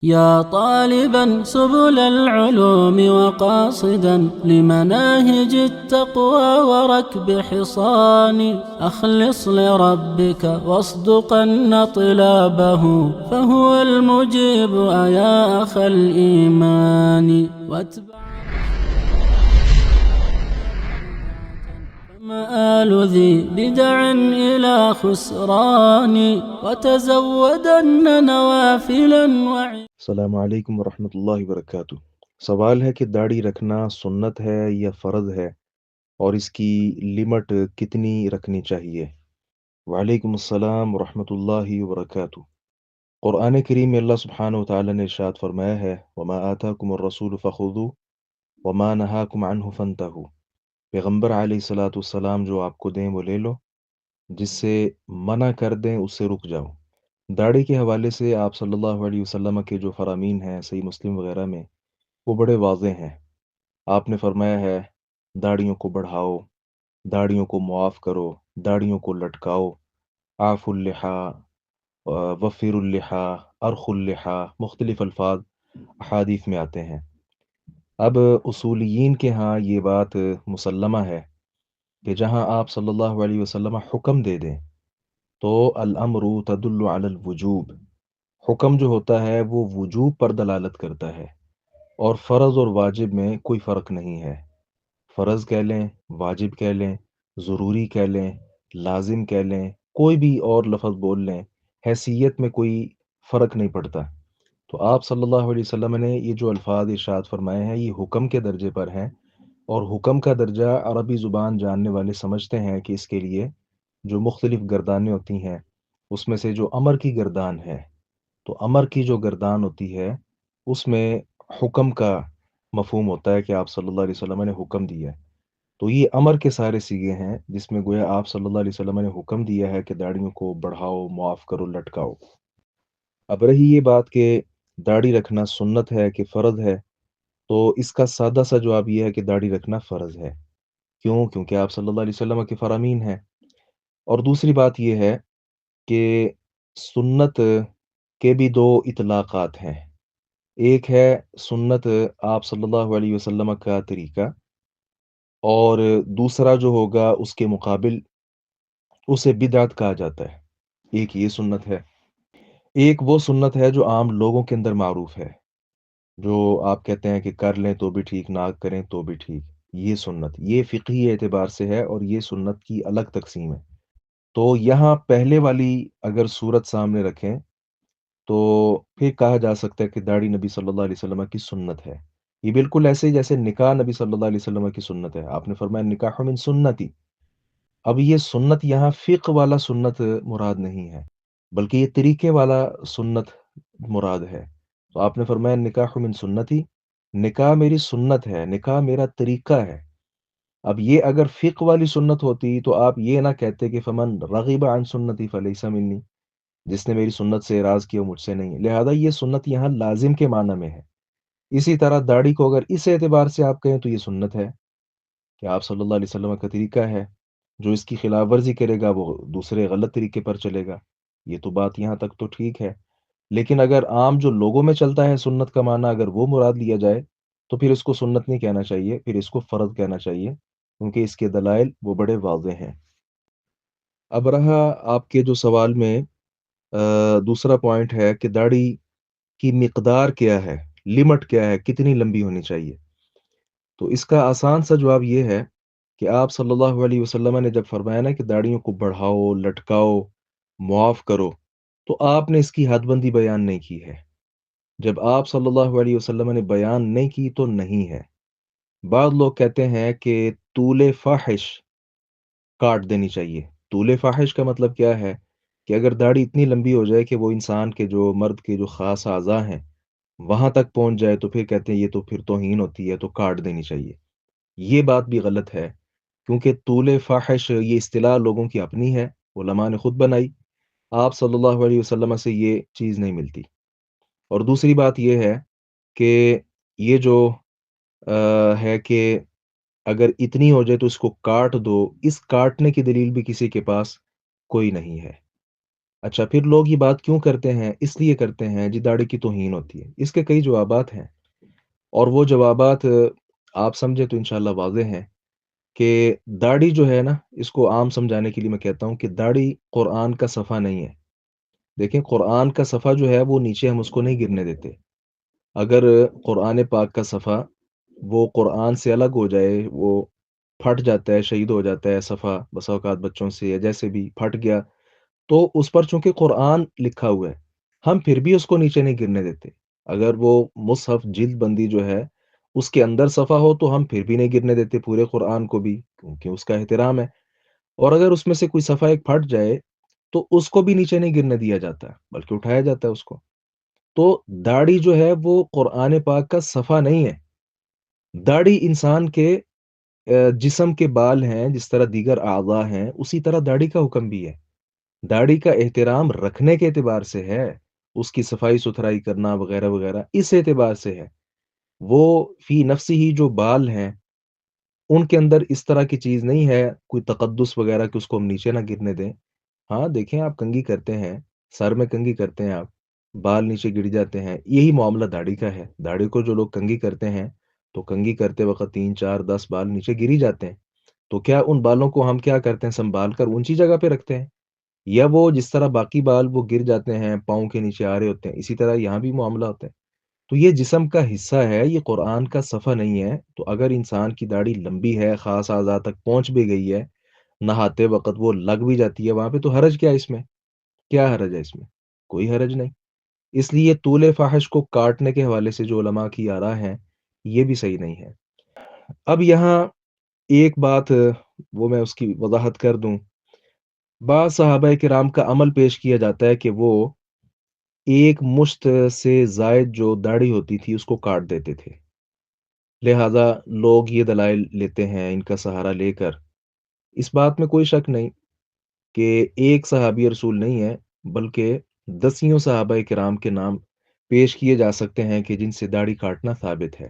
يا طالبا سبل العلوم وقاصدا لمناهج التقوى وركب حصان أخلص لربك واصدقن طلابه فهو المجيب يا أخ الإيمان واتبع مآل ذي بدع إلى خسران وتزودن نوافلا السلام علیکم ورحمۃ اللہ وبرکاتہ۔ سوال ہے کہ داڑھی رکھنا سنت ہے یا فرض ہے، اور اس کی لمٹ کتنی رکھنی چاہیے؟ وعلیکم السلام ورحمۃ اللہ وبرکاتہ۔ قرآن کریم میں اللہ سبحانہ و تعالیٰ نے ارشاد فرمایا ہے، وما آتاکم الرسول فخذوه وما نہاکم عنہ فانتہوا۔ پیغمبر علیہ الصلاۃ والسلام جو آپ کو دیں وہ لے لو، جس سے منع کر دیں اس سے رک جاؤ۔ داڑھی کے حوالے سے آپ صلی اللہ علیہ وسلم کے جو فرامین ہیں صحیح مسلم وغیرہ میں، وہ بڑے واضح ہیں۔ آپ نے فرمایا ہے داڑھیوں کو بڑھاؤ، داڑھیوں کو معاف کرو، داڑھیوں کو لٹکاؤ، عاف اللحا، وفر اللحا، ارخ اللحا، مختلف الفاظ احادیث میں آتے ہیں۔ اب اصولیین کے ہاں یہ بات مسلمہ ہے کہ جہاں آپ صلی اللہ علیہ وسلم حکم دے دیں تو الامر تدل علی الوجوب، حکم جو ہوتا ہے وہ وجوب پر دلالت کرتا ہے، اور فرض اور واجب میں کوئی فرق نہیں ہے۔ فرض کہہ لیں، واجب کہہ لیں، ضروری کہہ لیں، لازم کہہ لیں، کوئی بھی اور لفظ بول لیں، حیثیت میں کوئی فرق نہیں پڑتا۔ تو آپ صلی اللہ علیہ وسلم نے یہ جو الفاظ ارشاد فرمائے ہیں یہ حکم کے درجے پر ہیں، اور حکم کا درجہ عربی زبان جاننے والے سمجھتے ہیں کہ اس کے لیے جو مختلف گردانیں ہوتی ہیں، اس میں سے جو امر کی گردان ہے، تو امر کی جو گردان ہوتی ہے اس میں حکم کا مفہوم ہوتا ہے کہ آپ صلی اللہ علیہ وسلم نے حکم دیا ہے۔ تو یہ امر کے سارے سیغے ہیں جس میں گویا آپ صلی اللہ علیہ وسلم نے حکم دیا ہے کہ داڑھیوں کو بڑھاؤ، معاف کرو، لٹکاؤ۔ اب رہی یہ بات کہ داڑھی رکھنا سنت ہے کہ فرض ہے، تو اس کا سادہ سا جواب یہ ہے کہ داڑھی رکھنا فرض ہے۔ کیوں؟ کیونکہ آپ صلی اللہ علیہ وسلم کے فرامین ہیں۔ اور دوسری بات یہ ہے کہ سنت کے بھی دو اطلاقات ہیں۔ ایک ہے سنت آپ صلی اللہ علیہ وسلم کا طریقہ، اور دوسرا جو ہوگا اس کے مقابل اسے بدعت کہا جاتا ہے۔ ایک یہ سنت ہے، ایک وہ سنت ہے جو عام لوگوں کے اندر معروف ہے، جو آپ کہتے ہیں کہ کر لیں تو بھی ٹھیک، نہ کریں تو بھی ٹھیک۔ یہ سنت یہ فقہی اعتبار سے ہے، اور یہ سنت کی الگ تقسیم ہے۔ تو یہاں پہلے والی اگر صورت سامنے رکھیں تو پھر کہا جا سکتا ہے کہ داڑھی نبی صلی اللہ علیہ وسلم کی سنت ہے۔ یہ بالکل ایسے ہی جیسے نکاح نبی صلی اللہ علیہ وسلم کی سنت ہے، آپ نے فرمایا نکاح من سنتی۔ اب یہ سنت یہاں فقہ والا سنت مراد نہیں ہے، بلکہ یہ طریقے والا سنت مراد ہے۔ تو آپ نے فرمایا نکاح من سنتی، نکاح میری سنت ہے، نکاح میرا طریقہ ہے۔ اب یہ اگر فقہ والی سنت ہوتی تو آپ یہ نہ کہتے کہ فمن رغب عن سنتی فلیس منی، جس نے میری سنت سے اعراض کیا وہ مجھ سے نہیں ہے۔ لہذا یہ سنت یہاں لازم کے معنی میں ہے۔ اسی طرح داڑھی کو اگر اس اعتبار سے آپ کہیں تو یہ سنت ہے کہ آپ صلی اللہ علیہ وسلم کا طریقہ ہے، جو اس کی خلاف ورزی کرے گا وہ دوسرے غلط طریقے پر چلے گا۔ یہ تو بات یہاں تک تو ٹھیک ہے، لیکن اگر عام جو لوگوں میں چلتا ہے سنت کا معنی اگر وہ مراد لیا جائے تو پھر اس کو سنت نہیں کہنا چاہیے، پھر اس کو فرض کہنا چاہیے، کیونکہ اس کے دلائل وہ بڑے واضح ہیں۔ اب رہا آپ کے جو سوال میں دوسرا پوائنٹ ہے کہ داڑھی کی مقدار کیا ہے، لمٹ کیا ہے، کتنی لمبی ہونی چاہیے؟ تو اس کا آسان سا جواب یہ ہے کہ آپ صلی اللہ علیہ وسلم نے جب فرمایا نا کہ داڑھیوں کو بڑھاؤ، لٹکاؤ، معاف کرو، تو آپ نے اس کی حد بندی بیان نہیں کی ہے۔ جب آپ صلی اللہ علیہ وسلم نے بیان نہیں کی تو نہیں ہے۔ بعض لوگ کہتے ہیں کہ طول فاحش کاٹ دینی چاہیے۔ طول فاحش کا مطلب کیا ہے؟ کہ اگر داڑھی اتنی لمبی ہو جائے کہ وہ انسان کے جو مرد کے جو خاص اعضاء ہیں وہاں تک پہنچ جائے تو پھر کہتے ہیں یہ تو پھر توہین ہوتی ہے، تو کاٹ دینی چاہیے۔ یہ بات بھی غلط ہے، کیونکہ طول فاحش یہ اصطلاح لوگوں کی اپنی ہے، علماء نے خود بنائی، آپ صلی اللہ علیہ وسلم سے یہ چیز نہیں ملتی۔ اور دوسری بات یہ ہے کہ یہ جو ہے کہ اگر اتنی ہو جائے تو اس کو کاٹ دو، اس کاٹنے کی دلیل بھی کسی کے پاس کوئی نہیں ہے۔ اچھا، پھر لوگ یہ بات کیوں کرتے ہیں؟ اس لیے کرتے ہیں جی داڑھی کی توہین ہوتی ہے۔ اس کے کئی جوابات ہیں، اور وہ جوابات آپ سمجھے تو انشاءاللہ واضح ہیں کہ داڑھی جو ہے نا، اس کو عام سمجھانے کے لیے میں کہتا ہوں کہ داڑھی قرآن کا صفحہ نہیں ہے۔ دیکھیں، قرآن کا صفحہ جو ہے وہ نیچے ہم اس کو نہیں گرنے دیتے۔ اگر قرآن پاک کا صفحہ وہ قرآن سے الگ ہو جائے، وہ پھٹ جاتا ہے، شہید ہو جاتا ہے صفحہ بسا اوقات بچوں سے یا جیسے بھی پھٹ گیا، تو اس پر چونکہ قرآن لکھا ہوا ہے، ہم پھر بھی اس کو نیچے نہیں گرنے دیتے۔ اگر وہ مصحف جلد بندی جو ہے اس کے اندر صفحہ ہو تو ہم پھر بھی نہیں گرنے دیتے پورے قرآن کو بھی، کیونکہ اس کا احترام ہے۔ اور اگر اس میں سے کوئی صفحہ ایک پھٹ جائے تو اس کو بھی نیچے نہیں گرنے دیا جاتا، بلکہ اٹھایا جاتا ہے اس کو۔ تو داڑھی جو ہے وہ قرآن پاک کا صفحہ نہیں ہے۔ داڑھی انسان کے جسم کے بال ہیں، جس طرح دیگر اعضاء ہیں، اسی طرح داڑھی کا حکم بھی ہے۔ داڑھی کا احترام رکھنے کے اعتبار سے ہے، اس کی صفائی ستھرائی کرنا وغیرہ وغیرہ اس اعتبار سے ہے۔ وہ فی نفسی ہی جو بال ہیں، ان کے اندر اس طرح کی چیز نہیں ہے کوئی تقدس وغیرہ کہ اس کو ہم نیچے نہ گرنے دیں۔ ہاں دیکھیں، آپ کنگھی کرتے ہیں، سر میں کنگھی کرتے ہیں آپ، بال نیچے گر جاتے ہیں، یہی معاملہ داڑھی کا ہے۔ داڑھی کو جو لوگ کنگھی کرتے ہیں تو کنگھی کرتے وقت 3 4 10 بال نیچے گر ہی جاتے ہیں، تو کیا ان بالوں کو ہم کیا کرتے ہیں؟ سنبھال کر اونچی جگہ پہ رکھتے ہیں؟ یا وہ جس طرح باقی بال وہ گر جاتے ہیں، پاؤں کے نیچے آ رہے ہوتے ہیں، اسی طرح یہاں بھی معاملہ ہوتا ہے؟ تو یہ جسم کا حصہ ہے، یہ قرآن کا صفحہ نہیں ہے۔ تو اگر انسان کی داڑھی لمبی ہے، خاص اعضاء تک پہنچ بھی گئی ہے، نہاتے وقت وہ لگ بھی جاتی ہے وہاں پہ، تو حرج کیا ہے اس میں؟ کیا حرج ہے اس میں؟ کوئی حرج نہیں۔ اس لیے طول فحش کو کاٹنے کے حوالے سے جو علماء کی آراء ہیں، یہ بھی صحیح نہیں ہے۔ اب یہاں ایک بات وہ میں اس کی وضاحت کر دوں۔ بعض صحابہ کرام کا عمل پیش کیا جاتا ہے کہ وہ ایک مشت سے زائد جو داڑھی ہوتی تھی اس کو کاٹ دیتے تھے۔ لہذا لوگ یہ دلائل لیتے ہیں ان کا سہارا لے کر، اس بات میں کوئی شک نہیں کہ ایک صحابی رسول نہیں ہے، بلکہ دسیوں صحابہ کرام کے نام پیش کیے جا سکتے ہیں کہ جن سے داڑھی کاٹنا ثابت ہے۔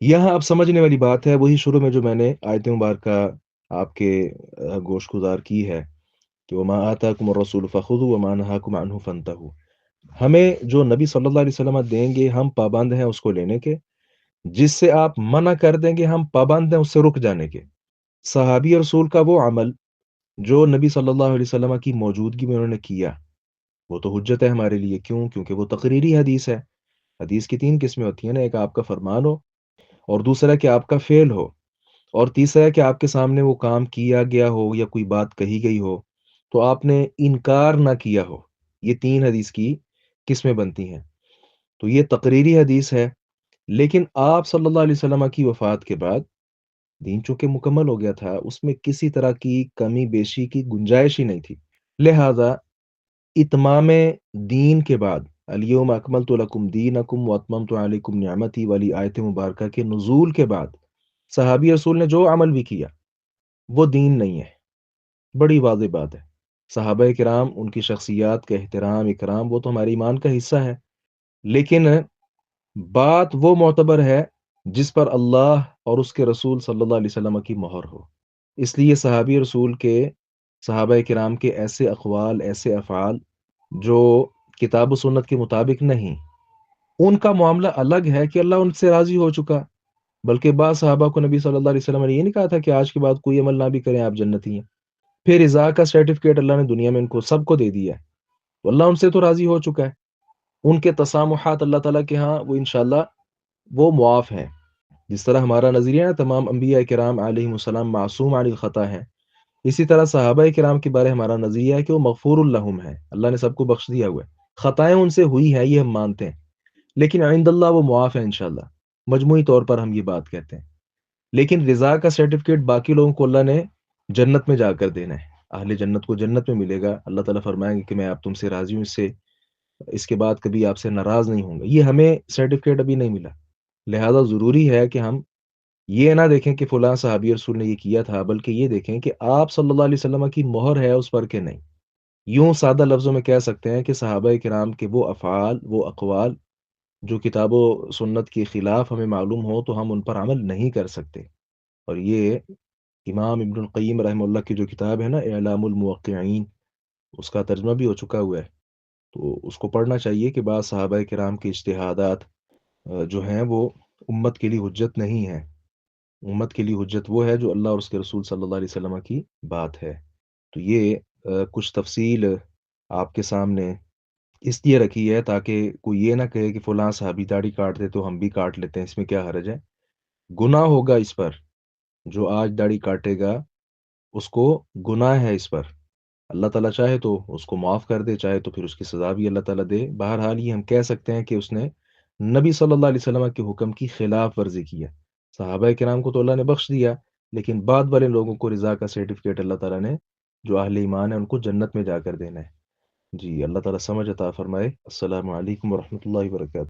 یہاں اب سمجھنے والی بات ہے وہی شروع میں جو میں نے آیت مبارکہ آپ کے گوش گزار کی ہے کہ وما آتاکم الرسول فخذوا وما نهاکم عنہ فانتہوا۔ ہمیں جو نبی صلی اللہ علیہ وسلم دیں گے ہم پابند ہیں اس کو لینے کے، جس سے آپ منع کر دیں گے ہم پابند ہیں اس سے رک جانے کے۔ صحابی رسول کا وہ عمل جو نبی صلی اللہ علیہ وسلم کی موجودگی میں انہوں نے کیا، وہ تو حجت ہے ہمارے لیے۔ کیوں؟ کیونکہ وہ تقریری حدیث ہے۔ حدیث کی 3 قسمیں ہوتی ہیں نا، ایک آپ کا فرمان ہو، اور دوسرا کہ آپ کا فعل ہو، اور تیسرا کہ آپ کے سامنے وہ کام کیا گیا ہو یا کوئی بات کہی گئی ہو تو آپ نے انکار نہ کیا ہو۔ یہ 3 حدیث کی قسمیں بنتی ہیں۔ تو یہ تقریری حدیث ہے، لیکن آپ صلی اللہ علیہ وسلم کی وفات کے بعد دین چونکہ مکمل ہو گیا تھا، اس میں کسی طرح کی کمی بیشی کی گنجائش ہی نہیں تھی۔ لہذا اتمام دین کے بعد الیوم اکملت لکم دینکم واتممت علیکم نعمتی والی آیت مبارکہ کے نزول کے بعد صحابی رسول نے جو عمل بھی کیا وہ دین نہیں ہے۔ بڑی واضح بات ہے۔ صحابہ کرام، ان کی شخصیات کا احترام اکرام، وہ تو ہمارے ایمان کا حصہ ہے، لیکن بات وہ معتبر ہے جس پر اللہ اور اس کے رسول صلی اللہ علیہ وسلم کی مہر ہو۔ اس لیے صحابی رسول کے، صحابہ کرام کے ایسے اقوال، ایسے افعال جو کتاب و سنت کے مطابق نہیں، ان کا معاملہ الگ ہے کہ اللہ ان سے راضی ہو چکا۔ بلکہ بعض صحابہ کو نبی صلی اللہ علیہ وسلم نے یہ نہیں کہا تھا کہ آج کے بعد کوئی عمل نہ بھی کریں آپ جنتی ہیں۔ پھر رضا کا سرٹیفکیٹ اللہ نے دنیا میں ان کو سب کو دے دیا ہے، تو اللہ ان سے تو راضی ہو چکا ہے۔ ان کے تسامحات اللہ تعالیٰ کے ہاں وہ انشاءاللہ وہ معاف ہیں۔ جس طرح ہمارا نظریہ ہے تمام انبیاء کرام علیہم السلام معصوم عن الخطا ہیں، اسی طرح صحابہ کرام کے بارے ہمارا نظریہ ہے کہ وہ مغفور الہم ہے، اللہ نے سب کو بخش دیا ہوا ہے۔ خطائیں ان سے ہوئی ہیں یہ ہم مانتے ہیں، لیکن عند اللہ وہ معاف ہے انشاءاللہ۔ مجموعی طور پر ہم یہ بات کہتے ہیں۔ لیکن رضا کا سرٹیفکیٹ باقی لوگوں کو اللہ نے جنت میں جا کر دینا ہے، اہل جنت کو جنت میں ملے گا، اللہ تعالیٰ فرمائیں گے کہ میں آپ تم سے راضی ہوں، اس کے بعد کبھی آپ سے ناراض نہیں ہوں گا۔ یہ ہمیں سرٹیفکیٹ ابھی نہیں ملا، لہذا ضروری ہے کہ ہم یہ نہ دیکھیں کہ فلاں صحابی رسول نے یہ کیا تھا، بلکہ یہ دیکھیں کہ آپ صلی اللہ علیہ وسلم کی مہر ہے اس پر کہ نہیں۔ یوں سادہ لفظوں میں کہہ سکتے ہیں کہ صحابہ کرام کے وہ افعال، وہ اقوال جو کتاب و سنت کے خلاف ہمیں معلوم ہو تو ہم ان پر عمل نہیں کر سکتے۔ اور یہ امام ابن القیم رحمہ اللہ کی جو کتاب ہے نا اعلام الموقعین، اس کا ترجمہ بھی ہو چکا ہوا ہے، تو اس کو پڑھنا چاہیے کہ بعض صحابہ کرام کے اجتہادات جو ہیں وہ امت کے لیے حجت نہیں ہیں۔ امت کے لیے حجت وہ ہے جو اللہ اور اس کے رسول صلی اللہ علیہ وسلم کی بات ہے۔ تو یہ کچھ تفصیل آپ کے سامنے اس لیے رکھی ہے تاکہ کوئی یہ نہ کہے کہ فلاں صحابی داڑھی کاٹتے تو ہم بھی کاٹ لیتے ہیں، اس میں کیا حرج ہے۔ گناہ ہوگا اس پر، جو آج داڑھی کاٹے گا اس کو گناہ ہے اس پر۔ اللہ تعالیٰ چاہے تو اس کو معاف کر دے، چاہے تو پھر اس کی سزا بھی اللہ تعالیٰ دے۔ بہرحال یہ ہم کہہ سکتے ہیں کہ اس نے نبی صلی اللہ علیہ وسلم کے حکم کی خلاف ورزی کی ہے۔ صحابہ کرام کو تو اللہ نے بخش دیا، لیکن بعد والے لوگوں کو رضا کا سرٹیفکیٹ اللہ تعالیٰ نے، جو اہل ایمان ہے، ان کو جنت میں جا کر دینا ہے۔ جی اللہ تعالیٰ سمجھ عطا فرمائے۔ السلام علیکم ورحمۃ اللہ وبرکاتہ۔